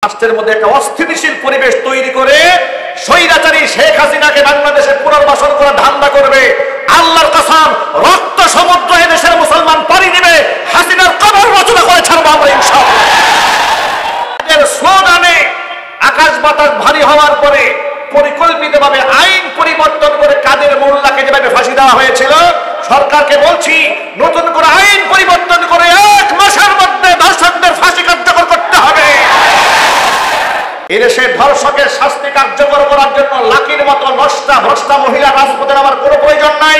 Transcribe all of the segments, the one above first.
রাষ্ট্রের মধ্যে একটা অস্থিতিশীল পরিবেশ তৈরি করে স্বৈরাচারী শেখ হাসিনাকে বাংলাদেশে পুনর্বাসন করার ধান্দা করবে। আল্লাহর কসম, রক্ত সমুদ্র এদেশের মুসলমান পানি দিবে, হাসিনার কবর রচনা করে ছাড়বো আমরা ইনশাআল্লাহ। এর স্লোগানে আকাশ বাতাস ভারী হওয়ার পরে পরিকল্পিতভাবে আইন পরিবর্তন করে কাদের মোল্লাকে যেভাবে ফাঁসি দেওয়া হয়েছিল, সরকারকে বলছি নতুন করে আইন পরিবর্তন করে 1 মাসের মধ্যে ধর্ষকদের ফাঁসি কার্যকর করতে হবে। এদেশে ধর্ষকের শাস্তি কার্যকর করার জন্য লাকির মতো নষ্টা ভ্রষ্টা মহিলা রাজপথে নামার কোনো প্রয়োজন নাই।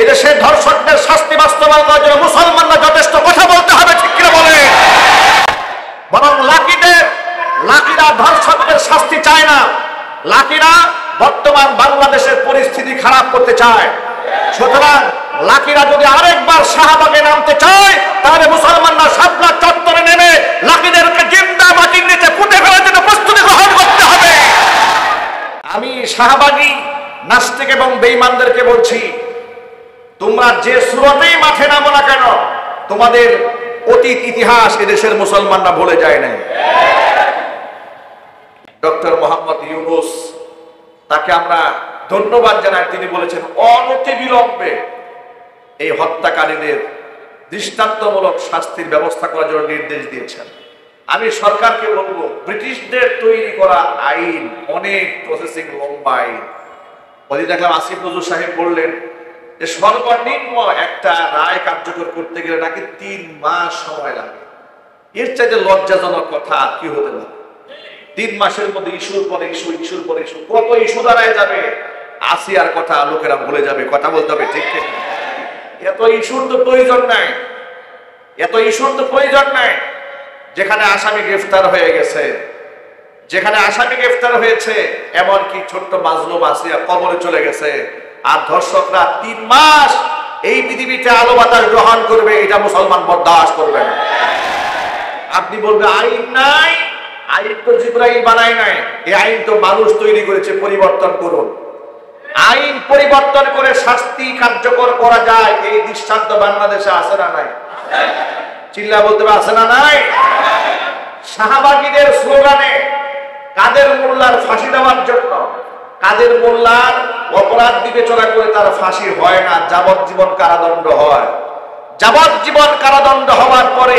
এদেশে ধর্ষকদের শাস্তি বাস্তবায়ন করার জন্য মুসলমানরা যথেষ্ট কথা বলতে হবে, ঠিক কিনা বলে? বরং লাকিরা ধর্ষকদের শাস্তি চায় না, লাকিরা বর্তমান বাংলাদেশের পরিস্থিতি খারাপ করতে চায়। সুতরাং লাকিরা যদি আরেকবার শাহবাগে নামতে চায়, তাহলে মুসলমানরা শাপলা চত্বরে নেমে লাকিদেরকে জিন্দা মাটির নিচে পুঁতে ফেলার জন্য প্রস্তুতি গ্রহণ করতে হবে। আমি শাহবাগী নাস্তিক এবং বেঈমানদেরকে বলছি, তোমরা যে সুরতেই মাঠে নামো না কেন, তোমাদের অতীত ইতিহাস এদেশের মুসলমানরা ভুলে যায় নাই। ডক্টর মোহাম্মদ ইউনূস, তাকে আমরা ধন্যবাদ জানাই। তিনি বলেছেন অনতিবিলম্বে এই হত্যাকারীদের দৃষ্টান্তমূলক শাস্তির ব্যবস্থা করার জন্য নির্দেশ দিয়েছেন। আমি সরকারকে বলবো, ব্রিটিশদের তৈরি করা আইন অনেক প্রসেসিং, লম্বা আইন। ওই দেখলাম আসিফ নজরুল সাহেব বললেন যে সর্বনিম্ন একটা রায় কার্যকর করতে গেলে নাকি 3 মাস সময় লাগে। এর চাইতে লজ্জাজনক কথা আর কি হতে পারে? 3 মাসের মধ্যে ইস্যুর পরে ইস্যু, ইস্যুর পরে ইস্যু, কত ইস্যু দাঁড়ায় যাবে। আসিয়ার কথা লোকেরা ভুলে যাবে, কথা বলতে হবে, ঠিক ঠিক। এত ইস্যুর তো প্রয়োজন নাই, এত ইস্যুর তো প্রয়োজন নাই। যেখানে আসামি গ্রেফতার হয়ে গেছে, যেখানে আসামি গ্রেফতার হয়েছে, এমনকি ছোট্ট মাজলুম আসিয়া কবরে চলে গেছে, আর ধর্ষকরা 3 মাস এই পৃথিবীতে আলো বাতাস গ্রহণ করবে, এটা মুসলমান বরদাস্ত করবে না। আপনি বলবেন আইন নাই, আইন তো জিবরাইল বানায় নাই, এই আইন তো মানুষ তৈরি করেছে, পরিবর্তন করুন। আইন পরিবর্তন করে শাস্তি কার্যকর করা যায়, এই দৃষ্টান্ত বাংলাদেশে আছে না নাই? চিল্লা বলতে হবে, আছে না নাই? শাহবাগীদের স্লোগানে কাদের মোল্লার ফাঁসি দেওয়ার জন্য, কাদের মোল্লার অপরাধ বিবেচনা করে তার ফাঁসি হয় না, যাবজ্জীবন কারাদণ্ড হয়। যাবজ্জীবন কারাদণ্ড হওয়ার পরে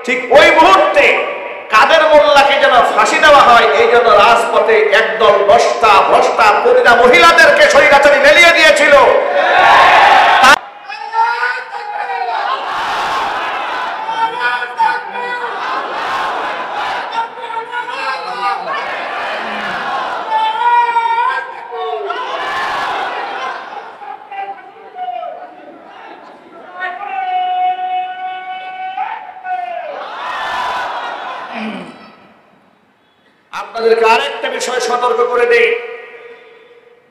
ঠিক ওই মুহূর্তে কাদের মোল্লাকে যেন ফাঁসি দেওয়া হয়, এই জন্য রাজপথে একদল নষ্টা ভ্রষ্টা পরিণা মহিলাদেরকে স্বৈরাচারী মেলিয়ে দিয়েছিল। আপনাদেরকে আরেকটা বিষয় সতর্ক করে দেই,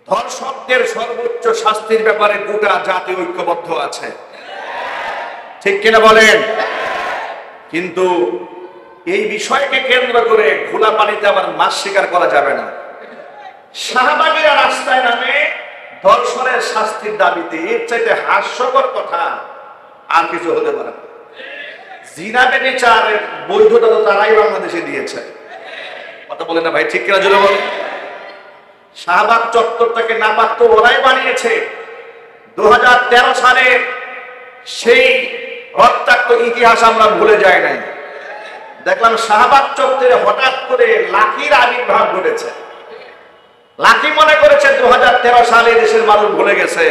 ধর্ষকদের সর্বোচ্চ শাস্তির ব্যাপারে গোটা জাতি ঐক্যবদ্ধ আছে, ঠিক কিনা বলেন? কিন্তু এই বিষয়কে কেন্দ্র করে খোলা পানিতে আবার মাছ শিকার করা যাবে না। শাহবাগীরা রাস্তায় নামে ধর্ষণের শাস্তির দাবিতে, এর চাইতে হাস্যকর কথা আর কিছু হতে পারে না। জিনা ব্যভিচারের বৈধতা তো তারাই বাংলাদেশে দিয়েছে, কথা বলে না ভাই, ঠিক কিনা জোরে বলেন? শাহবাগ চত্বরটাকে নাপাক তো ওরাই বানিয়েছে। 2013 সালে সেই রক্তাক্ত ইতিহাস আমরা ভুলে যাই নাই। দেখলাম শাহবাগ চত্বরে হঠাৎ করে লাকির আবির্ভাব ঘটেছে। লাকি মনে করেছে 2013 সালে দেশের মানুষ ভুলে গেছে।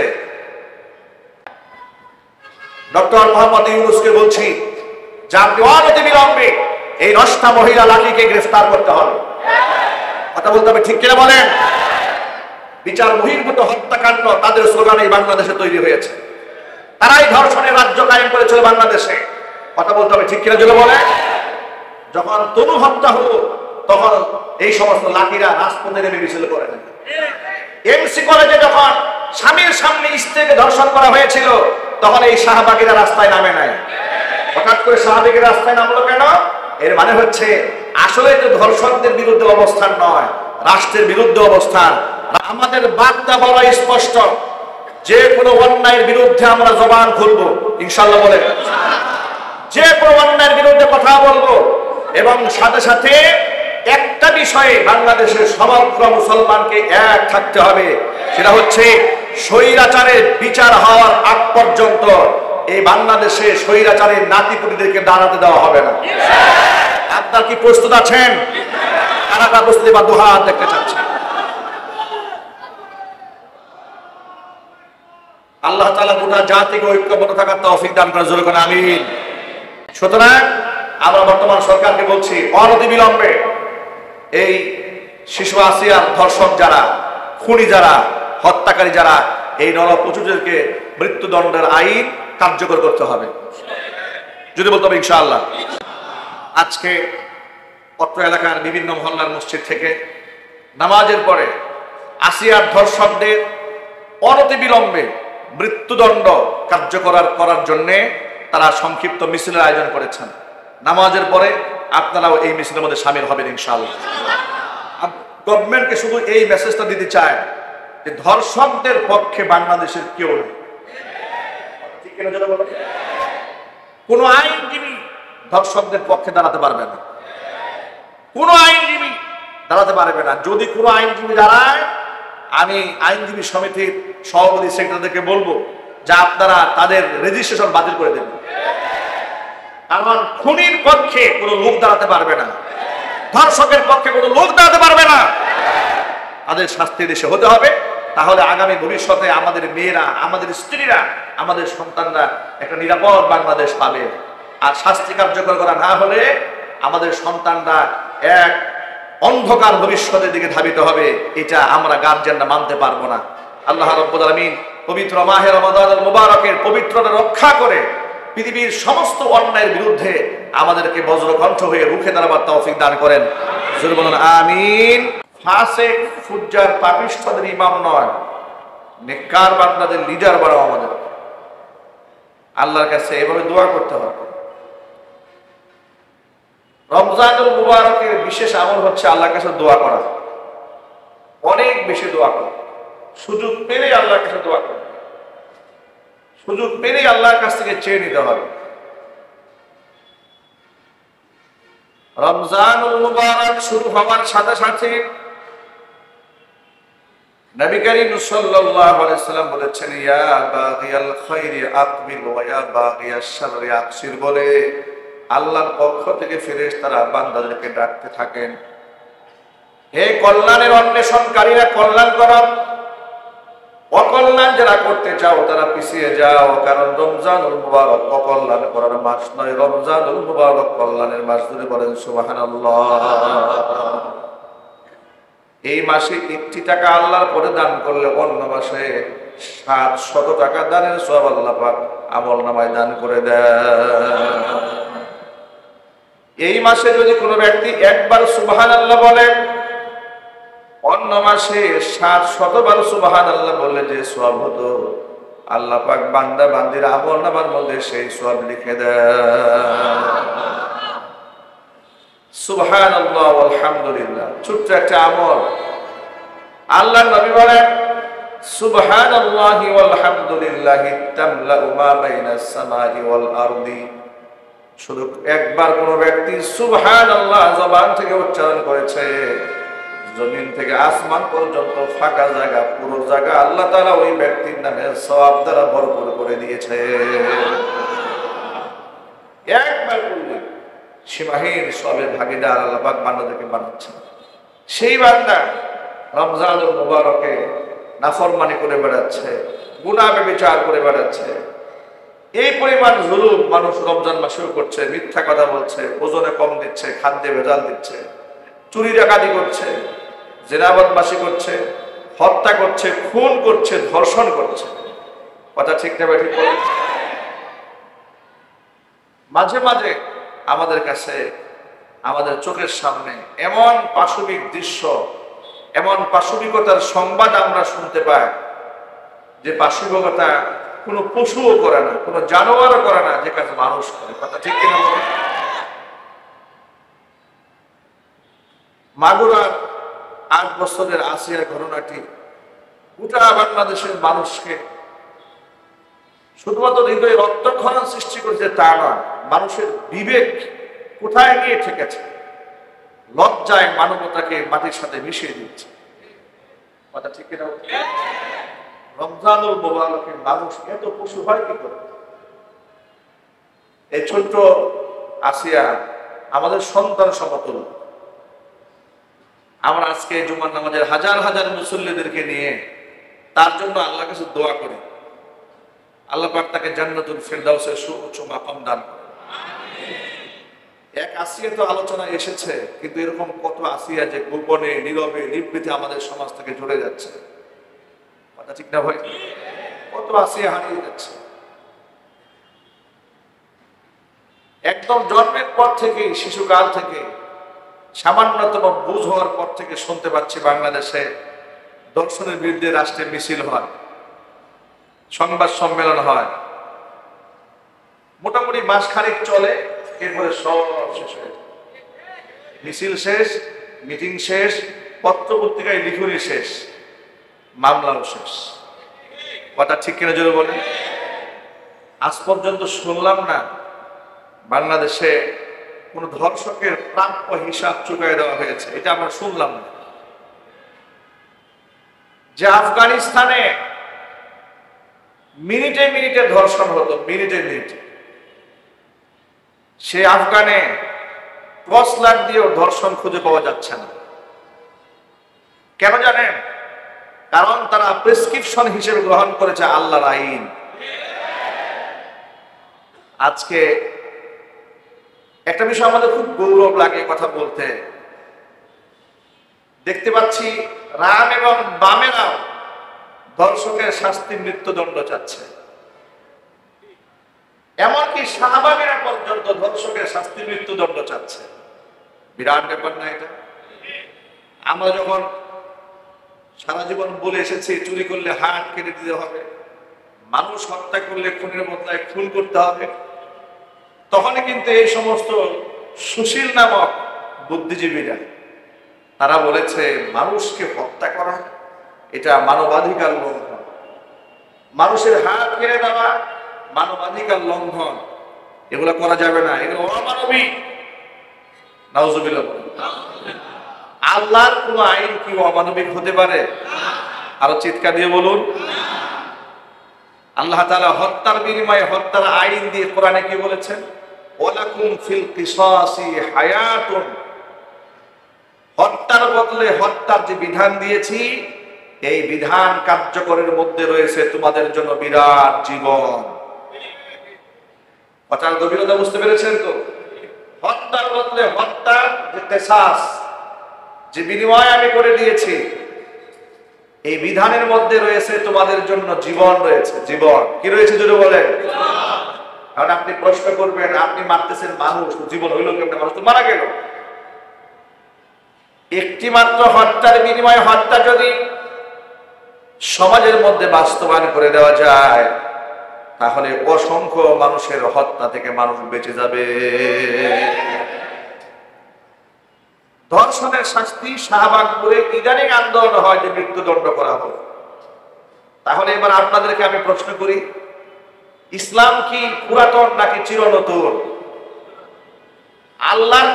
ডক্টর মোহাম্মদ ইউনূসকে বলছি যে আপনি অনতিবিলম্বে এই নষ্টা মহিলা লাকিকে গ্রেফতার করতে হবে, কথা বলতে হবে, ঠিক কিনা বলেন? বিচার বহির্ভূত হত্যাকাণ্ড তাদের স্লোগানে বাংলাদেশে তৈরি হয়েছে। তারাই ধর্ষণের রাজ্য কায়েম করেছিল বাংলাদেশে, কথা বলতে হবে, ঠিক কিনা জোরে বলে? যখন তনু হত্যা হলো, তখন এই সমস্ত লাকিরা রাজপথে নেমে মিছিল করে না। এমসি কলেজে যখন স্বামীর সামনে স্ত্রীকে ধর্ষণ করা হয়েছিল, তখন এই শাহবাগীরা রাস্তায় নামে নাই। হঠাৎ করে শাহবাগীরা রাস্তায় নামলো কেন? এর মানে হচ্ছে আসলে তো ধর্ষকদের বিরুদ্ধে অবস্থান নয়, রাষ্ট্রের বিরুদ্ধে অবস্থান। আমাদের বার্তা বলা স্পষ্ট, যে কোনো অন্যায়ের বিরুদ্ধে আমরা জবান খুলবো ইনশাআল্লাহ, বলে যে কোনো অন্যায়ের বিরুদ্ধে কথা বলবো। এবং সাথে সাথে একটা বিষয়ে বাংলাদেশের সমগ্র মুসলমানকে এক থাকতে হবে, সেটা হচ্ছে স্বৈরাচারের বিচার হওয়ার আগ পর্যন্ত এই বাংলাদেশে স্বৈরাচারের নাতিপুতিদেরকে দাঁড়াতে দেওয়া হবে না। আপনার কি প্রস্তুত আছেন? কারা কারা প্রস্তুতি বা দুহাত দেখতে চাচ্ছেন? আল্লাহ তাআলা গোটা জাতিকে ঐক্যবদ্ধ থাকার তৌফিক দান করেন, জোরে বলেন আমিন। সুতরাং আমরা বর্তমান সরকারকে বলছি, অনতিবিলম্বে এই শিশু আসিয়ার ধর্ষক যারা, খুনি যারা, হত্যাকারী যারা, এই নরপশুদেরকে মৃত্যুদণ্ডের আইন কার্যকর করতে হবে। যদি বলতে হবে ইনশাআল্লাহ। আজকে অত্র এলাকার বিভিন্ন মহল্লার মসজিদ থেকে নামাজের পরে আসিয়ার ধর্ষকদের অনতিবিলম্বে মৃত্যুদণ্ড কার্যকর করার জন্য তারা সংক্ষিপ্ত মিছিলের আয়োজন করেছেন। নামাজের পরে আপনারাও এই মিছিলের মধ্যে শামিল হবেন ইনশাআল্লাহ। গভর্নমেন্টকে শুধু এই মেসেজটা দিতে চায় যে ধর্ষকদের পক্ষে বাংলাদেশের কেউ নেই। কোন আইনজীবী ধর্ষকদের পক্ষে দাঁড়াতে পারবে না, কোন আইনজীবী দাঁড়াতে পারবে না। যদি কোনো আইনজীবী দাঁড়ায়, আমি আইনজীবী সমিতির সভাপতি সেক্রেটারিদেরকে বলবো যে আপনারা তাদের রেজিস্ট্রেশন বাতিল করে দেবেন। কারণ খুনির পক্ষে কোনো লোক দাঁড়াতে পারবে না, ধর্ষকের পক্ষে কোনো লোক দাঁড়াতে পারবে না। তাদের শাস্তি দেশে হতে হবে, তাহলে আগামী ভবিষ্যতে আমাদের মেয়েরা, আমাদের স্ত্রীরা, আমাদের সন্তানরা একটা নিরাপদ বাংলাদেশ পাবে। আর শাস্তি কার্যকর করা না হলে আমাদের সন্তানরা এক অন্ধকার ভবিষ্যতের দিকে ধাবিত হবে। এটা আমরা গার্জিয়ানরা মানতে পারবো না। আল্লাহ রাব্বুল আলামিন পবিত্র মাহে রমাদানুল মুবারকের পবিত্রতা রক্ষা করে পৃথিবীর সমস্ত অন্যায়ের বিরুদ্ধে আমাদেরকে বজ্রকণ্ঠ হয়ে রুখে দাঁড়াবার তৌফিক দান করেন, জোরে বলুন আমিন। ফাসিক ফুজ্জার পাপিষ্ঠদের ইমাম নয়, নেককার বান্দাদের লিডার বানাও আমাদের। আল্লাহর কাছে এভাবে দোয়া করতে হবে। রমজানুল মুবারকের বিশেষ আমল হচ্ছে আল্লাহর কাছে দোয়া করা, অনেক বেশি দোয়া করা। সুযোগ পেলেই আল্লাহর কাছে দোয়া করা, সুযোগ পেলেই আল্লাহর কাছ থেকে চেয়ে নিতে হবে। রমজানুল মুবারক শুরু হওয়ার সাথে সাথে নবী করিম সাল্লাল্লাহু আলাইহি ওয়াসাল্লাম বলেছেন, ইয়া বাগিয়াল খায়রি আকবিল ওয়া ইয়া বাগিয়াশ শাররি আকসির বলে আল্লাহর পক্ষ থেকে ফেরেশতারা বান্দাদেরকে ডাকতে থাকেন, হে কল্যাণের অন্বেষণকারীরা কল্যাণ করো, অকল্যাণ যারা করতে চাও তারা পিছিয়ে যাও। কারণ রমজানুল মুবারক অকল্যাণ করার মাস নয়, রমজানুল মুবারক কল্যাণের মাস। যদি বলেন সুবহানাল্লাহ। এই মাসে 1টি টাকা আল্লাহর পরে দান করলে অন্য মাসে 700 টাকা দানের সওয়াব আল্লাহ পাক আমলনামায় দান করে দেয়। এই মাসে যদি কোনো ব্যক্তি একবার সুবহানাল্লাহ বলে, অন্য মাসে 700 বার সুবহানাল্লাহ বললে যে সওয়াব হতো, আল্লাহ পাক বান্দা বান্দির আমলনামার মধ্যে সেই সওয়াব লিখে দেয়। সুবহানাল্লাহ আলহামদুলিল্লাহ ছোট্ট একটা আমল। আল্লাহর নবী বলেন, সুবহানাল্লাহি ওয়াল হামদুলিল্লাহি তামলাউ মা বাইনাস সামাই ওয়াল আরদি। শুধু একবার কোন ব্যক্তি সুবহানাল্লাহ জবান থেকে উচ্চারণ করেছে, জমিন থেকে আসমান পর্যন্ত ফাঁকা জায়গা, পুরো জায়গা আল্লাহ তাআলা ওই ব্যক্তির নামে সওয়াব দ্বারা ভরপুর করে দিয়েছে। একবার বললে সীমাহীন সবের ভাগীদার আল্লাহ পাক বান্দাদেরকে বানাচ্ছেন। সেই বান্দা রমজানুল মুবারকে নাফরমানি করে বেড়াচ্ছে, গুনাহ ব্যভিচার করে বেড়াচ্ছে, এই পরিমাণ জুলুম মানুষ রমজান মাসেও করছে, মিথ্যা কথা বলছে, ওজনে কম দিচ্ছে, খাদ্যে ভেজাল দিচ্ছে, চুরি ডাকাতি করছে, জিনা বদমাশি করছে, হত্যা করছে, খুন করছে, ধর্ষণ করছে। কথা ঠিক না ঠিক? মাঝে মাঝে আমাদের কাছে, আমাদের চোখের সামনে এমন পাশবিক দৃশ্য, এমন পাশবিকতার সংবাদ আমরা শুনতে পাই যে পাশবিকতা কোনো পশুও করে না, কোনো জানোয়ারও করে না, যে কাজ মানুষ করে। কথা ঠিক কিনা? মাগুরার 8 বছরের আসিয়ার ঘটনাটি গোটা বাংলাদেশের মানুষকে শুধুমাত্র হৃদয়ে রক্তক্ষরণ সৃষ্টি করেছে তা নয়, মানুষের বিবেক কোথায় গিয়ে ঠেকেছে? লজ্জায় মানবতাকে মাটির সাথে মিশিয়ে দিচ্ছে। কথা ঠিক কিনা? রমজানুল মুবারকে মানুষ এত পশু হয় কি করে? এই ছোট্ট আসিয়া আমাদের সন্তান সমতুল্য। আমরা আজকে জুমার নামাজের হাজার হাজার মুসল্লিদেরকে নিয়ে তার জন্য আল্লাহর কাছে দোয়া করি, আল্লাহ পাক তাকে জান্নাতুল ফিরদাউসের সুউচ্চ মাকাম দান করেন। এক আসিয়া তো আলোচনা এসেছে, কিন্তু এরকম কত আসিয়া যে গোপনে নীরবে নিবৃতে আমাদের সমাজ থেকে ঝরে যাচ্ছে। কথা ঠিক না ভাই? কত আসিয়া হারিয়ে যাচ্ছে। একদম জন্মের পর থেকে, শিশুকাল থেকে, সামান্যতম বুঝ হওয়ার পর থেকে শুনতে পাচ্ছি বাংলাদেশে দর্শনের বিরুদ্ধে রাষ্ট্রের মিছিল হয়, সংবাদ সম্মেলন হয়, মোটামুটি মাস খানিক চলে, এরপরে সব শেষ হয়ে যায়। মিছিল শেষ, মিটিং শেষ, পত্র পত্রিকায় লিখুনি শেষ, মামলাও শেষ। কথা ঠিক কিনা জোরে বলেন? আজ পর্যন্ত শুনলাম না বাংলাদেশে কোন ধর্ষকের প্রাপ্য হিসাব চুকাই দেওয়া হয়েছে, এটা আমরা শুনলাম না। যে আফগানিস্তানে মিনিটে মিনিটে ধর্ষণ হতো, মিনিটে মিনিটে, সে আফগানে টর্চ লাইট দিয়েও ধর্ষণ খুঁজে পাওয়া যাচ্ছে না। কেন জানেন? কারণ তারা প্রেসক্রিপশন হিসেবে গ্রহণ করেছে আল্লাহর আইন। আজকে একটা বিষয় আমাদের খুব গৌরব লাগে কথা বলতে, দেখতে পাচ্ছি রাম এবং বামেরাও ধর্ষকের শাস্তি মৃত্যুদণ্ড চাচ্ছে। এমনকি শাহবাগেরা পর্যন্ত ধর্ষকের শাস্তি মৃত্যুদণ্ড চাচ্ছে। বিরাট ব্যাপার না এটা? আমরা যখন সারা জীবন বলে এসেছি চুরি করলে হাত কেটে দিতে হবে, মানুষ হত্যা করলে খুনের বদলায় খুন করতে হবে, তখনই কিন্তু এই সমস্ত সুশীল নামক বুদ্ধিজীবীরা তারা বলেছে মানুষকে হত্যা করা এটা মানবাধিকার লঙ্ঘন, মানুষের হাত কেড়ে দেওয়া মানবাধিকার লঙ্ঘন, এগুলো করা যাবে না, এগুলো অমানবিক। নাউজুবিল্লাহ। আল্লাহর কোন আইন কি অমানবিক হতে পারে? আরো চিৎকার দিয়ে বলুন। আল্লাহ তাআলা হত্যার বিনিময়ে হত্যার আইন দিয়ে কোরআনে কি বলেছেন? ওয়ালাকুম ফিল কিসাসি হায়াতুন, হত্যার বদলে হত্যার যে বিধান দিয়েছি এই বিধান কার্যকরের মধ্যে রয়েছে তোমাদের জন্য বিরাট জীবন। কথার গভীরতা বুঝতে পেরেছেন তো? হত্যার বদলে হত্যার যে কিসাস, যে বিনিময় আমি করে দিয়েছি, এই বিধানের মধ্যে রয়েছে তোমাদের জন্য জীবন রয়েছে। জীবন কি রয়েছে যদি বলেন? কারণ আপনি প্রশ্ন করবেন, আপনি মারতেছেন মানুষ, জীবন হইল কেমন? মানুষ তো মারা গেল। একটি মাত্র হত্যার বিনিময়ে হত্যা যদি সমাজের মধ্যে বাস্তবায়ন করে দেওয়া যায়, তাহলে অসংখ্য মানুষের হত্যা থেকে মানুষ বেঁচে যাবে। ধর্ষণের শাস্তি শাহবাগপুরে ইদানিং আন্দোলন হয় যে মৃত্যুদণ্ড করা হবে। তাহলে এবার আপনাদেরকে আমি প্রশ্ন করি, ইসলাম কি পুরাতন নাকি চিরনতুন? আল্লাহর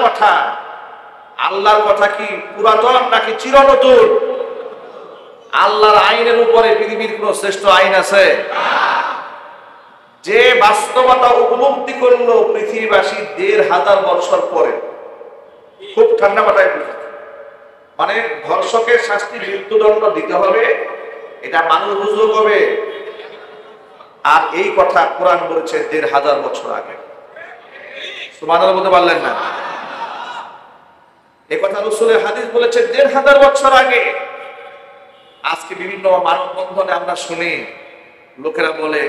কথা কি পুরাতন নাকি চিরনতুন? আল্লাহর আইনের উপরে পৃথিবীর কোন শ্রেষ্ঠ আইন আছে? যে বাস্তবতা উপলব্ধি করলো পৃথিবীবাসী ১৫০০ বছর পরে, খুব ঠান্ডা মাথায় বুঝে, মানে ধর্ষকের শাস্তি মৃত্যুদণ্ড দিতে হবে, এটা মানুষ বুঝলো কবে? আর এই কথা কোরআন বলেছে ১৫০০ বছর আগে। সুবহানাল্লাহ বলতে পারলেন না? এই কথা রাসূলের হাদিস বলেছে ১৫০০ বছর আগে। আজকে বিভিন্ন মানববন্ধনে আমরা শুনি লোকেরা বলে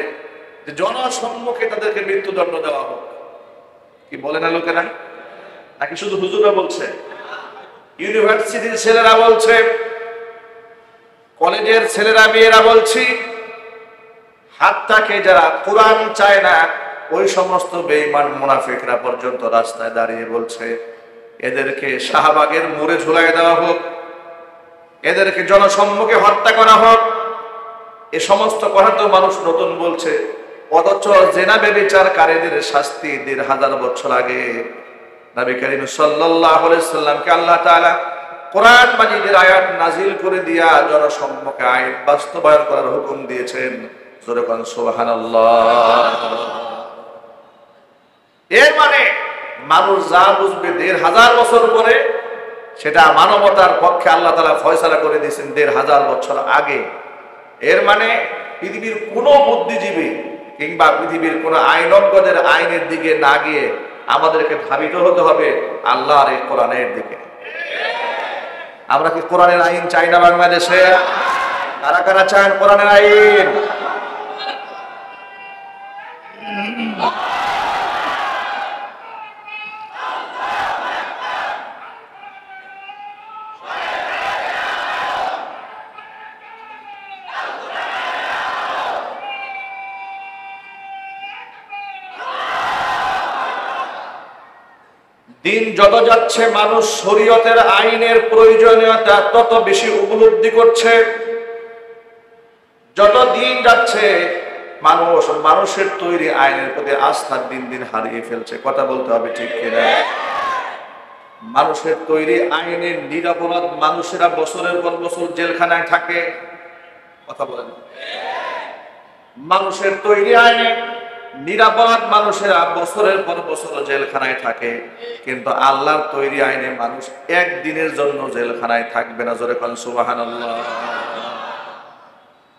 যে জনসম্মুখে তাদেরকে মৃত্যুদণ্ড দেওয়া হোক। কি বলে না লোকেরা? নাকি শুধু হুজুররা বলছে? ইউনিভার্সিটির ছেলেরা বলছে, কলেজের ছেলেরা মেয়েরা বলছি, হাত্তাকে যারা কোরআন চায় না ওই সমস্ত বেঈমান মুনাফিকরা পর্যন্ত রাস্তায় দাঁড়িয়ে বলছে এদেরকে শাহবাগের মোড়ে ঝুলাই দেওয়া হোক, এদেরকে জনসম্মুখে হত্যা করা হোক। এ সমস্ত কথা তো মানুষ নতুন বলছে, অথচ জেনা ব্যভিচারকারীদের শাস্তি ১৫০০ বছর আগে নবী করিম সাল্লাল্লাহু আলাইহি সাল্লামকে আল্লাহ তাআলা কোরআন মাজিদের আয়াত নাজিল করে দিয়া জনসম্মুখে আইন বাস্তবায়ন করার হুকুম দিয়েছেন। জোরে বলেন সুবহানাল্লাহ। এর মানে মানুষ যা বুঝবে ১৫০০ বছর পরে, সেটা মানবতার পক্ষে আল্লাহ তাআলা ফয়সালা করে দিয়েছেন ১৫০০ বছর আগে। এর মানে পৃথিবীর কোনো বুদ্ধিজীবী কিংবা পৃথিবীর কোনো আইনজ্ঞদের আইনের দিকে না গিয়ে আমাদেরকে ধাবিত হতে হবে আল্লাহর এই কোরআনের দিকে। আমরা কি কোরআনের আইন চাই না বাংলাদেশে? কারা কারা চান কোরআনের আইন? দিন যত যাচ্ছে মানুষ শরীয়তের আইনের প্রয়োজনীয়তা তত বেশি উপলব্ধি করছে। যত দিন যাচ্ছে মানুষ মানুষের তৈরি আইনের প্রতি আস্থা দিন দিন হারিয়ে ফেলছে। কথা বলতে হবে ঠিক কিনা? মানুষের তৈরি আইনের নিরপরাধ মানুষেরা বছরের পর বছর জেলখানায় থাকে। কথা বলেন। মানুষের তৈরি আইনে নিরাপরাধ মানুষেরা বছরের পর বছর জেলখানায় থাকে, কিন্তু আল্লাহর তৈরি আইনে মানুষ একদিনের জন্য জেলখানায় থাকবে না। জোরে বলেন সুবহানাল্লাহ।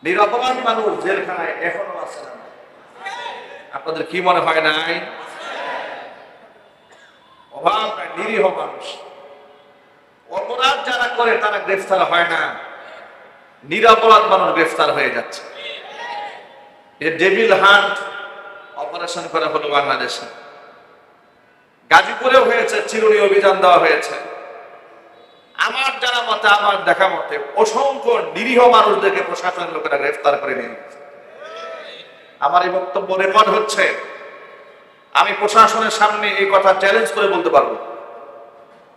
নিরাপরাধ মানুষ জেলখানায় এখনো আছে না? আপনাদের কি মনে হয় নাই? অভাব নাই, নিরীহ মানুষ। অপরাধ যারা করে তারা গ্রেফতার হয় না, নিরাপরাধ মানুষ গ্রেফতার হয়ে যাচ্ছে। ডেভিল হান্ট অপারেশন করা হলো বাংলাদেশে, গাজীপুরেও হয়েছে, চিরুনি অভিযান দেওয়া হয়েছে। আমার জানা মতে, আমার দেখা মতে অসংখ্য নিরীহ মানুষদেরকে প্রশাসনের লোকেরা গ্রেফতার করে নিয়ে গেছে। আমার এই বক্তব্য রেকর্ড হচ্ছে, আমি প্রশাসনের সামনে এই কথা চ্যালেঞ্জ করে বলতে পারবো।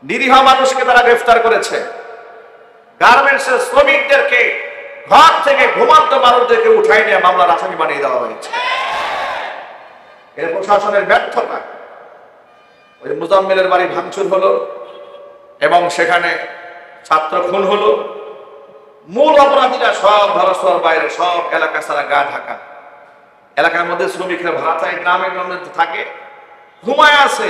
নিরীহ মানুষকে তারা গ্রেফতার করেছে। গার্মেন্টসের শ্রমিকদেরকে ঘর থেকে ঘুমান্ত মানুষদেরকে উঠাই নিয়ে মামলার আসামি বানিয়ে দেওয়া হয়েছে। এর প্রশাসনের ব্যর্থতা। ওই মুজাম্মেলের বাড়ি ভাঙচুর হলো এবং সেখানে ছাত্র খুন হলো। মূল অপরাধীরা সব ধরাছোঁয়ার বাইরে, সব এলাকা ছাড়া গা ঢাকা। এলাকার মধ্যে শ্রমিকরা ভাড়াটায় গ্রামে গ্রামে থাকে, ঘুমায় আছে।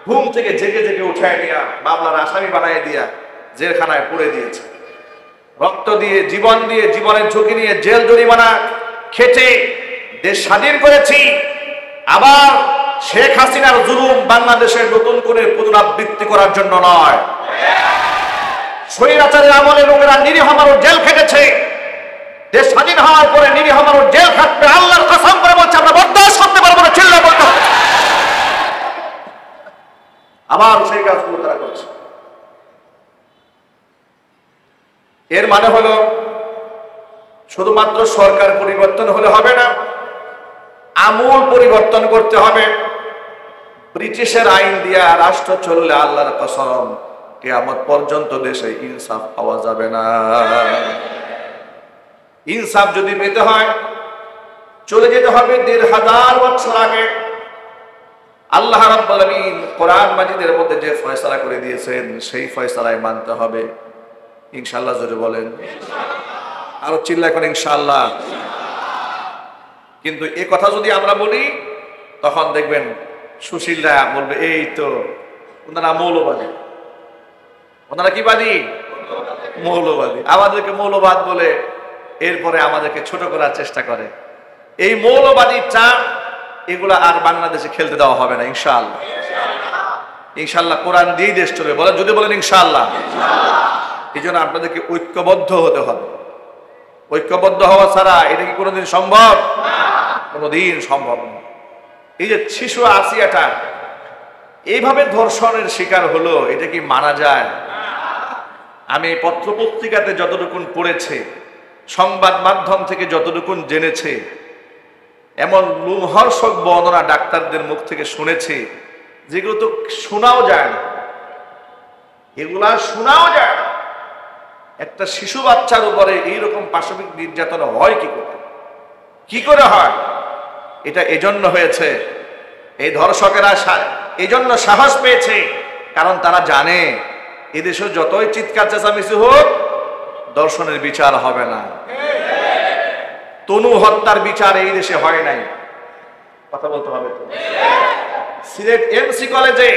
ঘুম থেকে জেগে জেগে উঠায় নিয়ে মামলার আসামি বানিয়ে দিয়া জেলখানায় পুরে দিয়েছে। রক্ত দিয়ে, জীবনের ঝুঁকি নিয়ে জেল জরিমানা খেটে দেশ স্বাধীন করেছি। আবার শেখ হাসিনার জুলুম বাংলাদেশের নতুন করে পুনরাবৃত্তি করার জন্য নয়। স্বৈরাচারের আমলে লোকেরা নিরীহ মানুষ জেল খেটেছে। দেশ স্বাধীন হওয়ার পরে নিরীহ মানুষ জেল খাটবে। আল্লাহর কসম করে বলছে, আমরা বরদাস্ত করতে পারবো না। চিল্লায় বলতে হবে। আবার সেই কাজগুলো তারা করছে। এর মানে হলো শুধুমাত্র সরকার পরিবর্তন হলে হবে না, আমূল পরিবর্তন করতে হবে। ব্রিটিশের আইন দিয়া রাষ্ট্র চললে আল্লাহর কসম কিয়ামত পর্যন্ত দেশে ইনসাফ পাওয়া যাবে না। ইনসাফ যদি পেতে হয় চলে যেতে হবে ১৫০০ বছর আগে। আল্লাহ রাব্বুল আলামিন কোরআন মাজিদের মধ্যে যে ফয়সালা করে দিয়েছেন সেই ফয়সালায় মানতে হবে। ইনশাআল্লাহ জোরে বলেন ইনশাআল্লাহ। আরো চিল্লায় করে ইনশাআল্লাহ। কিন্তু এই কথা যদি আমরা বলি তখন দেখবেন সুশীলরা বলবে, এই তো ওনারা মৌলবাদী। ওনারা কি বাদী? মৌলবাদী। আমাদেরকে মৌলবাদ বলে এরপরে আমাদেরকে ছোট করার চেষ্টা করে। এই মৌলবাদী চাপ এগুলা আর বাংলাদেশে খেলতে দেওয়া হবে না ইনশাআল্লাহ। ইনশাআল্লাহ কোরআন দিয়েই দেশ চলবে। বলেন, যদি বলেন ইনশাআল্লাহ। এই জন্য আপনাদেরকে ঐক্যবদ্ধ হতে হবে। ঐক্যবদ্ধ হওয়া ছাড়া এটা কি কোনোদিন সম্ভব? কোনোদিন সম্ভব না। এই যে শিশু আসিয়াটা এইভাবে ধর্ষণের শিকার হলো, এটা কি মানা যায়? আমি পত্রপত্রিকাতে যতটুকু পড়েছি, সংবাদ মাধ্যম থেকে যতটুকু জেনেছি, এমন লোমহর্ষক বর্ণনা ডাক্তারদের মুখ থেকে শুনেছি যেগুলো তো শোনাও যায় না। এগুলা শোনাও যায় না। একটা শিশু বাচ্চার উপরে এইরকম পাশবিক নির্যাতন হয় কি করে? কি করে হয়? এটা এজন্য হয়েছে, এই ধর্ষকেরা এই জন্য সাহস পেয়েছে, কারণ তারা জানে এদেশে যতই চিৎকার চেঁচামেচি হোক দর্শনের বিচার হবে না। তনু হত্যার বিচার এই দেশে হয় নাই, কথা বলতে হবে তো। সিলেট এমসি কলেজে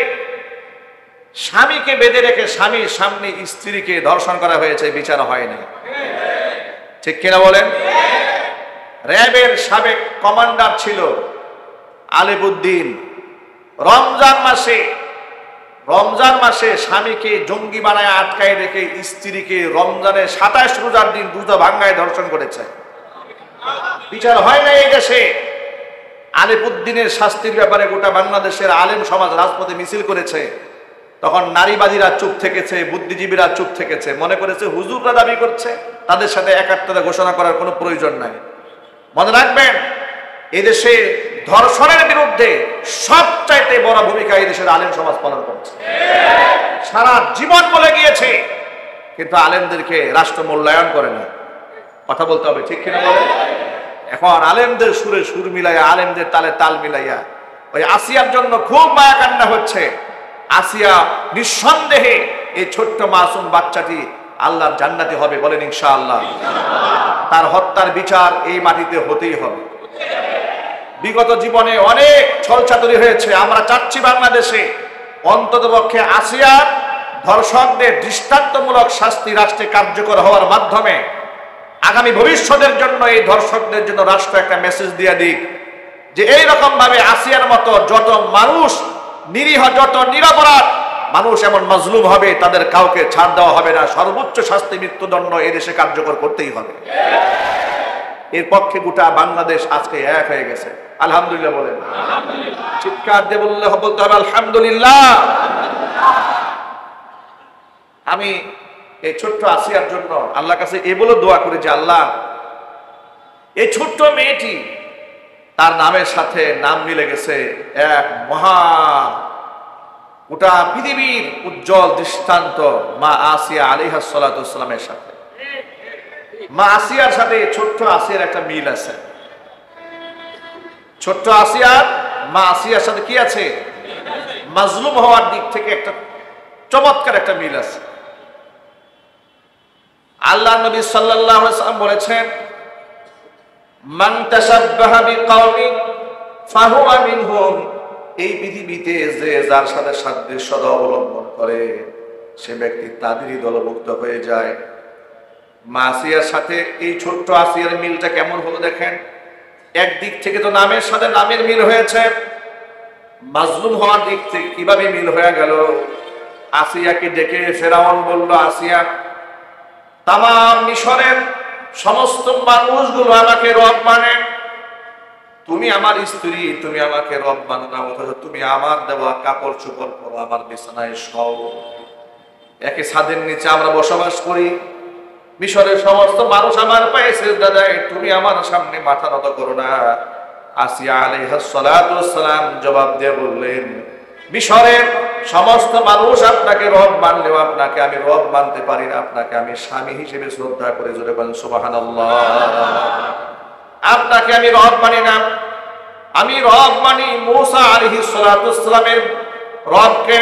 স্বামীকে বেঁধে রেখে স্বামীর সামনে স্ত্রীকে ধর্ষণ করা হয়েছে, বিচার হয় নাই, ঠিক কিনা বলেন? র্যাবের সাবেক কমান্ডার ছিল আলিবউদ্দিন, রমজান মাসে স্বামীকে জঙ্গি বানায় আটকায় রেখে স্ত্রীকে রমজানের 27 রোজার দিন রোজা ভাঙ্গায় ধর্ষণ করেছে, বিচার হয় না এই দেশে। আলিবউদ্দিনের শাস্তির ব্যাপারে গোটা বাংলাদেশের আলেম সমাজ রাজপথে মিছিল করেছে, তখন নারীবাদীরা চুপ থেকেছে, বুদ্ধিজীবীরা চুপ থেকেছে, মনে করেছে হুজুররা দাবি করছে, তাদের সাথে একাত্মতা ঘোষণা করার কোনো প্রয়োজন নাই। মনে রাখবেন, এদেশে ধর্ষণের বিরুদ্ধে সবচাইতে বড় ভূমিকা এই দেশের আলেম সমাজ পালন করছে, সারা জীবন বলে গিয়েছে, কিন্তু আলেমদেরকে রাষ্ট্র মূল্যায়ন করে না, কথা বলতে হবে, ঠিক কিনা বলেন? এখন আলেমদের সুরে সুর মিলাইয়া, আলেমদের তালে তাল মিলাইয়া ওই আসিয়ার জন্য খুব মায়া কান্না হচ্ছে। আসিয়া নিঃসন্দেহে এই ছোট্ট মাসুম বাচ্চাটি আল্লাহর জান্নাতি হবে, বলেন ইনশাআল্লাহ। তার হত্যার বিচার এই মাটিতে হতেই হবে। বিগত জীবনে অনেক ছলচাতুরি হয়েছে, আমরা চাচ্ছি বাংলাদেশে অন্ততপক্ষে আসিয়ার ধর্ষকদের দৃষ্টান্তমূলক শাস্তি রাষ্ট্রে কার্যকর হওয়ার মাধ্যমে আগামী ভবিষ্যতের জন্য এই ধর্ষকদের জন্য রাষ্ট্র একটা মেসেজ দিয়ে দিক যে এইরকম ভাবে আসিয়ার মতো যত মানুষ নিরীহ, যত নিরপরাধ মানুষ এমন মাজলুম হবে, তাদের কাউকে ছাড় দেওয়া হবে না, সর্বোচ্চ শাস্তি মৃত্যুদণ্ড এই দেশে কার্যকর করতেই হবে। এর পক্ষে গোটা বাংলাদেশ আজকে এক হয়ে গেছে, আলহামদুলিল্লাহ বলেন। চিৎকার দিয়ে বলতে হবে আলহামদুলিল্লাহ। আমি এই ছোট্ট আসিয়ার জন্য আল্লাহর কাছে এই বলে দোয়া করি যে আল্লাহ, এই ছোট্ট মেয়েটি তার নামের সাথে নাম মিলে গেছে এক মহা গোটা পৃথিবীর উজ্জ্বল দৃষ্টান্ত মা আসিয়া আলাইহিস সালাতু ওয়াস সালামের সাথে। মা আসিয়ার সাথে ছোট্ট আসিয়ার একটা মিল আছে। ছোট্ট আসিয়ার মা আসিয়ার সাথে কি আছে? মাজলুম হওয়ার দিক থেকে একটা চমৎকার একটা মিল আছে। আল্লাহ নবী সাল্লাল্লাহু আলাইহি ওয়াসাল্লাম বলেছেন, মান তাশাব্বাহা বিকাওমিন ফাহুয়া মিনহুম। এই পৃথিবীতে যে যার সাথে সাদৃশ্যতা অবলম্বন করে সে ব্যক্তি তাদেরই দলভুক্ত হয়ে যায়। মা আসিয়ার সাথে এই ছোট্ট আসিয়ার মিলটা কেমন হলো দেখেন। একদিক থেকে তো নামের সাথে নামের মিল হয়েছে, মাজলুম হওয়ার দিক থেকে কিভাবে মিল হয়ে গেল। আসিয়াকে ডেকে ফেরাউন বলল, আসিয়া, তামাম মিশরের সমস্ত মানুষগুলো আমাকে রব মানে, তুমি আমার স্ত্রী, তুমি আমাকে রব মানো না, অথচ তুমি আমার দেওয়া কাপড় চোপড় পরো, আমার বিছানায় শও, একই ছাদের নিচে আমরা বসবাস করি, মিশরের সমস্ত মানুষ আমার পায়ে সিজদা দেয়, তুমি আমার সামনে মাথা নত করো না। আসিয়া আলাইহিস সালাতু ওয়াস সালাম জবাব দিয়ে বললেন, মিশরের সমস্ত মানুষ আপনাকে রব মানলেও আপনাকে আমি রব মানতে পারি না, আপনাকে আমি স্বামী হিসেবে শ্রদ্ধা করে, জোরে বলেন সুবহানাল্লাহ। আপনাকে আমি রব মানি না, আমি রব মানি মূসা আলাইহিস সালাতু ওয়াস সালামের রবকে,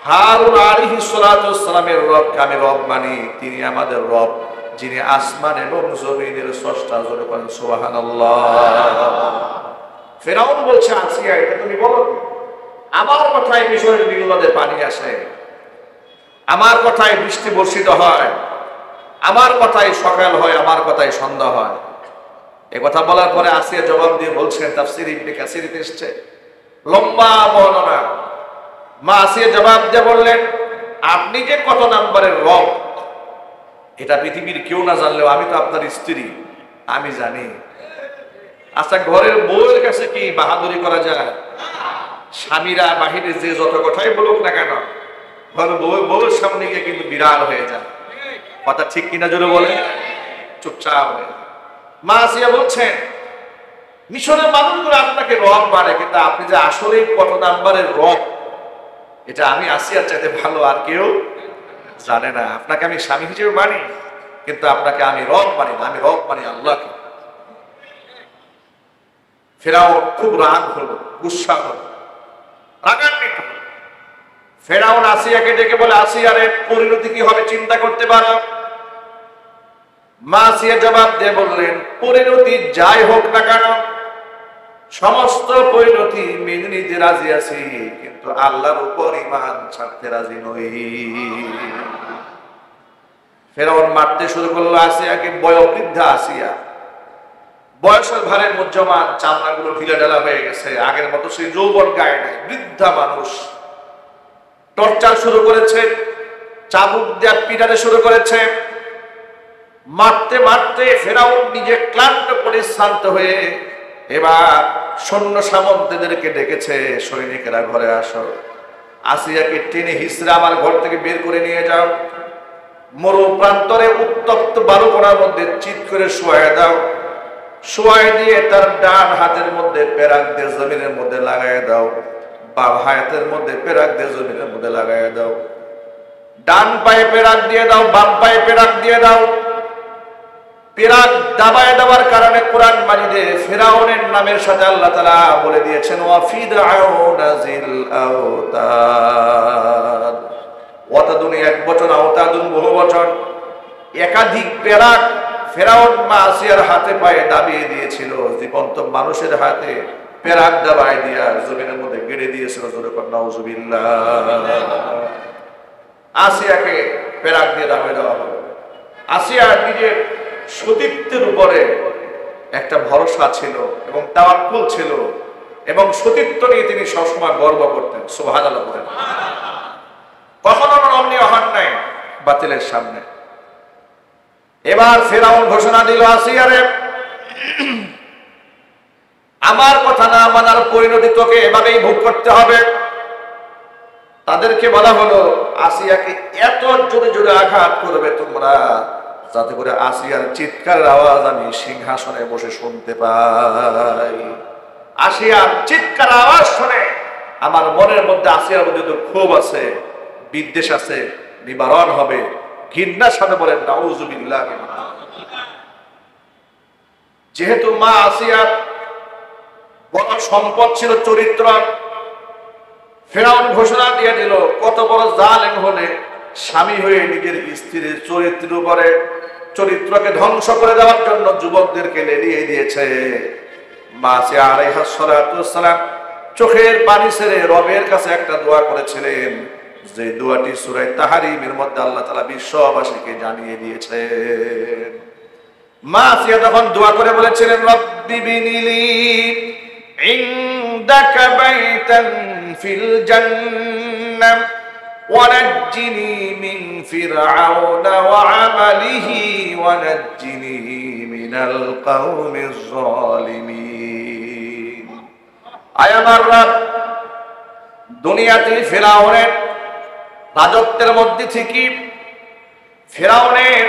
হারুন আলাইহিস সালাতু ওয়াস সালামের রবকে আমি রব মানি। তিনি আমাদের রব, যিনি আসমান এবং জমিনের স্রষ্টা, জোরে বলেন সুবহানাল্লাহ। ফেরাউন বলছে, আসিয়া, এটা তুমি বলো, আমার কথায় মিশরের নীল নদে পানি আসে, আমার কথায় বৃষ্টি বর্ষিত হয়, আমার কথায় সকাল হয়, আমার কথায় সন্ধ্যা হয়। এ কথা বলার পরে আসিয়া জবাব দিয়ে বলছেন, তাফসীর ইবনে কাসিরে এসেছে, লম্বা বর্ণনা। মা আসিয়া জবাব দিয়ে বললেন, আপনি যে কত নাম্বারের রব এটা পৃথিবীর কেউ না জানলেও আমি তো আপনার স্ত্রী, আমি জানি। আচ্ছা, ঘরের বউয়ের কাছে কি বাহাদুরি করা যায়? স্বামীরা বাহিরে যে যত কথাই বলুক না কেন, ঘরের বউয়ের সামনে গিয়ে কিন্তু বিড়াল হয়ে যায়। কথা ঠিক কিনা জোরে বলে? চুপচাপ হয়ে। মা আসিয়া বলছেন, মিশরের মানুষগুলো আপনাকে রব মানে, কিন্তু আপনি যে আসলে কত নাম্বারের রব এটা আমি আসিয়ার চাইতে ভালো আর কেউ জানে না। আপনাকে আমি স্বামী হিসেবে মানি, কিন্তু আপনাকে আমি রব মানি না, আমি রব মানি আল্লাহকে। ফেরাউন খুব রাগ হলো, গুসা হলো। রাগান্বিত। ফেরাউন আসিয়াকে ডেকে বলে, আসিয়ার পরিণতি কি হবে চিন্তা করতে পারো? মা আসিয়া জবাব দিয়ে বললেন, পরিণতি যাই হোক না কেন সমস্ত পরিণতি মেনে নিতে রাজি আছি, কিন্তু আল্লাহর উপর ঈমান ছাড়তে রাজি নই। ফেরাউন মারতে শুরু করলো আসিয়াকে। বয়োবৃদ্ধা আসিয়া, বয়সের ভারে মুজ্জমান, চামড়াগুলো ঢিলা ঢালা হয়ে গেছে, আগের মতো সেই যৌবন গায়ে নাই, বৃদ্ধা মানুষ। টর্চার শুরু করেছে, চাবুক দিয়ে পিটাতে শুরু করেছে। মারতে মারতে ফেরাউন নিজে ক্লান্ত পরিশ্রান্ত হয়ে এবার সৈন্য সামন্তদেরকে ডেকেছে, সৈনিকেরা ঘরে আসো, আসিয়াকে টেনে হিসরা আমার ঘর থেকে বের করে নিয়ে যাও, মরু প্রান্তরে উত্তপ্ত বালুকণার মধ্যে চিৎ করে শোয়ায় দাও, শোয়াই দিয়ে তার ডান হাতের মধ্যে পেরাক দিয়ে জমিনের মধ্যে লাগাই দাও, বাম হাতের মধ্যে পেরাক দিয়ে জমিনের মধ্যে লাগাই দাও, ডান পায়ে পেরাক দিয়ে দাও, বাম পায়ে পেরাক দিয়ে দাও। পেরাক দাবায় দেওয়ার কারণে কোরআন মাজিদে ফিরাউনের নামের সাথে আল্লাহ তাআলা বলে দিয়েছেন ওয়া ফিরআউনা জিল আওতাদ। ওয়াতাদুন এক বচন, আওতাদুন বহু বচন। একাধিক পেরাক ফেরাউন মা আসিয়ার হাতে পায়ে দাবিয়ে দিয়েছিল, জীবন্ত মানুষের হাতে পেরাক দাবায় দিয়া জমিনের মধ্যে গেড়ে দিয়েছিল। নাউজুবিল্লাহ। আসিয়াকে পেরাক দিয়ে দাবিয়ে দেওয়া হলো। আসিয়া নিজের সতীত্বের উপরে একটা ভরসা ছিল এবং তাওয়াক্কুল ছিল, এবং সতীত্ব নিয়ে তিনি সবসময় গর্ব করতেন। সুবহানাল্লাহ বলেন। কখনো নমনীয় হন নাই বাতিলের সামনে। এবার ফেরাউন ঘোষণা দিল, আসিয়ারে আমার কথা না মানার পরিণতি তোকে এভাবেই ভোগ করতে হবে। তাদেরকে বলা হলো, আসিয়াকে এত জোরে জোরে আঘাত করবে তোমরা, যাতে করে আসিয়ার চিৎকারের আওয়াজ আমি সিংহাসনে বসে শুনতে পাই। আসিয়ার চিৎকার আওয়াজ শুনে আমার মনের মধ্যে আসিয়ার মধ্যে তো ক্ষোভ আছে, বিদ্বেষ আছে, নিবারণ হবে। ঘৃণার সাথে বলেন নাউজুবিল্লাহ। যেহেতু মা আসিয়ার বড় সম্পদ ছিল চরিত্র, ফেরাউন ঘোষণা দিয়ে দিল, কত বড় জালেম হলে স্বামী হয়ে নিজের স্ত্রীর চরিত্রের উপরে চরিত্রকে ধ্বংস করে দেওয়ার জন্য যুবকদেরকে লেলিয়ে দিয়েছে। মা আসিয়া আলাইহিস সালাতু ওয়াস সালাম চোখের পানি ছেড়ে রবের কাছে একটা দোয়া করেছিলেন, যে দোয়াটি সূরা তাহরিমের মধ্যে আল্লাহ তাআলা বিশ্ববাসীকে জানিয়ে দিয়েছেন। মা আসিয়া তখন দোয়া করে বলেছিলেন, রব্বি বিনিলি ইনদাকা বাইতান ফিল জান্নাহ ওয়ানাজ্জিনি মিন ফিরআউনা ওয়া আমালিহি ওয়ানাজ্জিনি মিনাল কওমিজ জালিমিন। আয় আমার রব, দুনিয়াতে ফিরআউনের রাজত্বের মধ্যে থেকে ফিরআউনের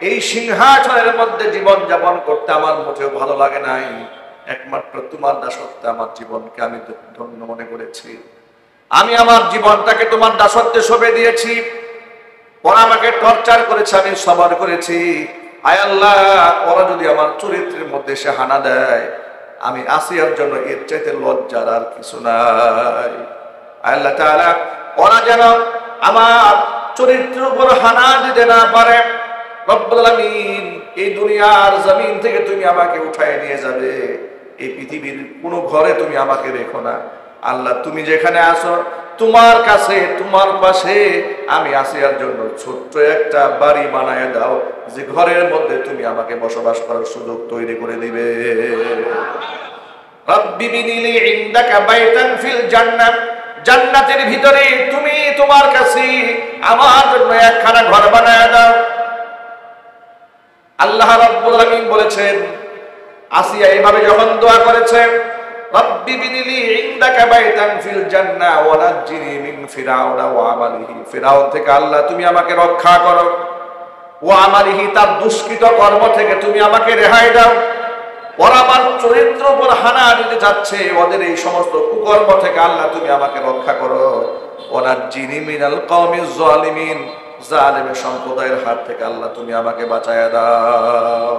এই সিংহাসনের মধ্যে জীবন যাপন করতে আমার মোটেও ভালো লাগে নাই। একমাত্র তোমার দাসত্বে আমার জীবনকে আমি ধন্য মনে করেছি। আমি আমার জীবনটাকে তোমার দাসত্বে সঁপে দিয়েছি। ওরা আমাকে টর্চার করেছে, আমি সবার করেছি। আয় আল্লাহ, ওরা যদি আমার চরিত্রের মধ্যে সে হানা দেয়, আমি আসিয়ার জন্য এর চাইতে লজ্জার আর কিছু নাই। আল্লাহ তাআলা ওরা যেন আমার চরিত্রের উপর হানা দিতে না পারে। রব্বুল আলামিন, এই দুনিয়ার জমিন থেকে তুমি আমাকে উঠায় নিয়ে যাবে, এই পৃথিবীর কোনো ঘরে তুমি আমাকে রেখো না। আল্লাহ, তুমি যেখানে আসো, তোমার কাছে, তোমার পাশে আমি আসিয়ার জন্য ছোট্ট একটা বাড়ি বানায় দাও, যে ঘরের মধ্যে তুমি আমাকে বসবাস করার সুযোগ তৈরি করে দিবে। রব্বি বিনিলি ইনদাকা বাইতান ফিল জান্নাহ, জান্নাতের ভিতরে তুমি তোমার কাছে আমার জন্য একখানা ঘর বানায় দাও। আল্লাহ রাব্বুল আলামিন বলেছেন, আসিয়া এইভাবে যখন দোয়া করেছে, রব্বি বিনিলি ইনদাকা বাইতান ফিল জান্নাহ ওয়া নাজ্জিনি মিন ফিরআউনা ওয়া আমালিহি, ফিরআউন থেকে আল্লাহ তুমি আমাকে রক্ষা করো, ওয়া আমালিহি তার দুষ্কৃত কর্ম থেকে তুমি আমাকে রেহাই দাও। ওরা আমার চরিত্র উপর হানা দিতে যাচ্ছে, ওদের এই সমস্ত কুকর্ম থেকে আল্লাহ তুমি আমাকে রক্ষা করো। ওয়া নাজ্জিনি মিনাল কওমিজ জালিমিন, জালেমের সম্প্রদায়ের হাত থেকে আল্লাহ তুমি আমাকে বাঁচায়া দাও।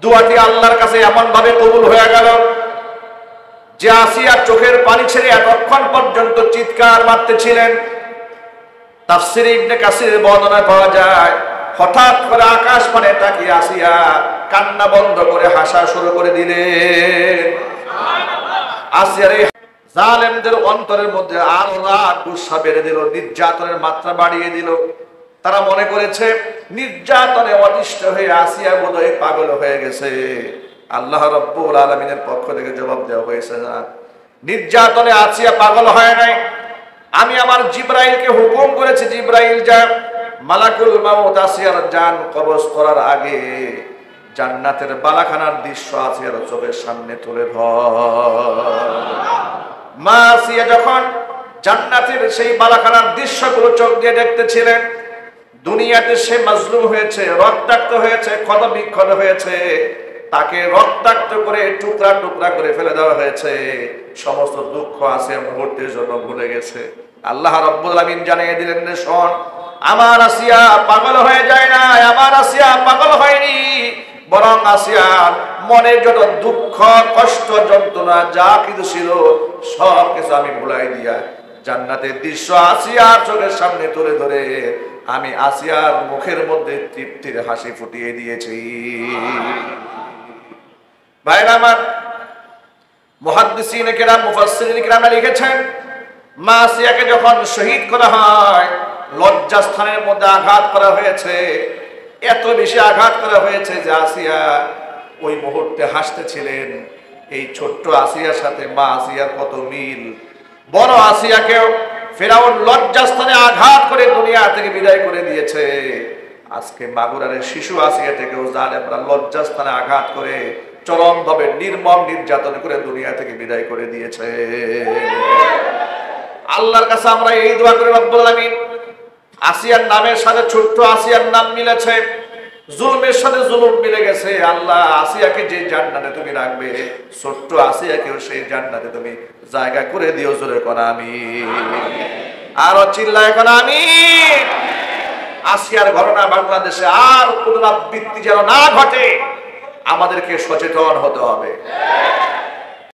দোয়াটি আল্লাহর কাছে এমন ভাবে কবুল হয়ে গেল যে আসিয়া চোখের পানি ছেড়ে এতক্ষণ পর্যন্ত চিৎকার মারতেছিলেন। তাফসীরে ইবনে কাসিরের বর্ণনা পাওয়া যায়, হঠাৎ করে আকাশ পানে তাকিয়ে আসিয়া কান্না বন্ধ করে হাসা শুরু করে দিলেন। আসিয়ার এই জালেমদের অন্তরের মধ্যে আরো রাগ গুসা বেড়ে দিল, নির্যাতনের মাত্রা বাড়িয়ে দিল। তারা মনে করেছে নির্যাতনে অতিষ্ঠ হয়ে আসিয়া বোধহয় পাগল হয়ে গেছে। আল্লাহ রাব্বুল আলামিনের পক্ষ থেকে জবাব দেওয়া হয়েছে, না, নির্যাতনে আসিয়া পাগল হয় নাই। আমি আমার জিবরাইলকে হুকুম করেছি, জিবরাইল যা মালাকুল মাউত আসিয়ার জান কবজ করার আগে জান্নাতের বালাখানার দৃশ্য আসিয়ার চোখের সামনে তুলে ধর। মা আসিয়া যখন জান্নাতের সেই বালাখানার দৃশ্যগুলো চোখ দিয়ে দেখতেছিলেন, দুনিয়াতে সে মাজলুম হয়েছে, রক্তাক্ত হয়েছে, ক্ষত বিক্ষত হয়েছে, তাকে রক্তাক্ত করে টুকরা টুকরা করে ফেলে দেওয়া হয়েছে। সমস্ত দুঃখ আছে মুহূর্তের জন্য ভুলে গেছে। আল্লাহ রাব্বুল আলামিন জানিয়ে দিলেন, শোন, আমার আসিয়া পাগল হয়ে যায় না, আমার আসিয়া পাগল হয়নি, বরং আসিয়ার মনে যত দুঃখ কষ্ট যন্ত্রণা যা কিছু ছিল সব কিছু আমি ভুলাই দিয়া জান্নাতের দৃশ্য আসিয়ার চোখের সামনে তুলে ধরে আমি আসিয়ার মুখের মধ্যে তৃপ্তির হাসি ফুটিয়ে দিয়েছি। ভাইরা আমার, মুহাদ্দিসিনে কেরাম, মুফাসসিরিনে কেরাম লিখেছেন, মা আসিয়াকে যখন শহীদ করা হয়, লজ্জাস্থানের মধ্যে আঘাত করা হয়েছে, এত বেশি আঘাত করা হয়েছে যে আসিয়া ওই মুহূর্তে হাসতেছিলেন। এই ছোট্ট আসিয়ার সাথে মা আসিয়ার কত মিল। বড় আসিয়াকেও ফেরাউন লজ্জাস্থানে আঘাত করে দুনিয়া থেকে বিদায় করে দিয়েছে। আজকে মাগুরারের শিশু আসিয়া থেকেও জালেমরা লজ্জাস্থানে আঘাত করে চরমভাবে নির্মম নির্যাতন করে দুনিয়া থেকে বিদায় করে দিয়েছে। আল্লাহর কাছে আমরা এই দোয়া করি, রব্বুল আলামিন আসিয়ার নামের সাথে ছোট্ট আসিয়ার নাম মিলেছে, জুলমের সাথে জুলুম মিলে গেছে। আল্লাহ আসিয়াকে যে জান্নাতে তুমি রাখবে, ছোট্ট আসিয়াকেও সেই জান্নাতে তুমি জায়গা করে দিও। জোরে কোনা আমিন, আরো চিল্লায় কোনা আমিন। আসিয়ার ঘটনা বাংলাদেশে আর পুনরাবৃত্তি যেন না ঘটে, আমাদেরকে সচেতন হতে হবে।